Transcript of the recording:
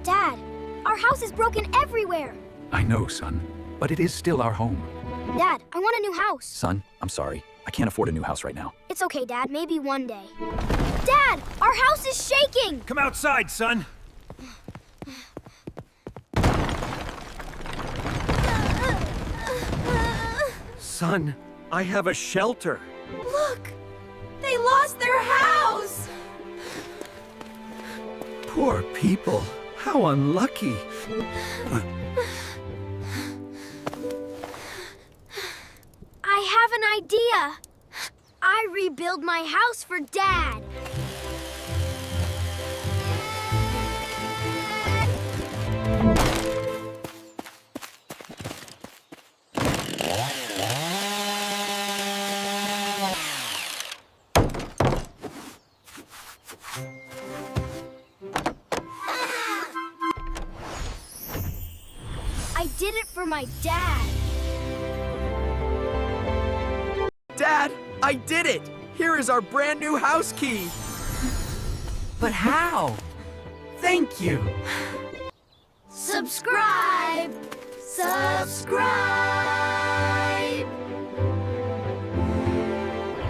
Dad, our house is broken everywhere. I know, son, but it is still our home. Dad, I want a new house. Son, I'm sorry. I can't afford a new house right now. It's okay, Dad. Maybe one day. Dad, our house is shaking! Come outside, son. Son, I have a shelter. Look! They lost their house! Poor people. How unlucky. I have an idea. I rebuild my house for Dad. I did it for my dad. Dad, I did it! Here is our brand new house key! But how? Thank you! Subscribe! Subscribe!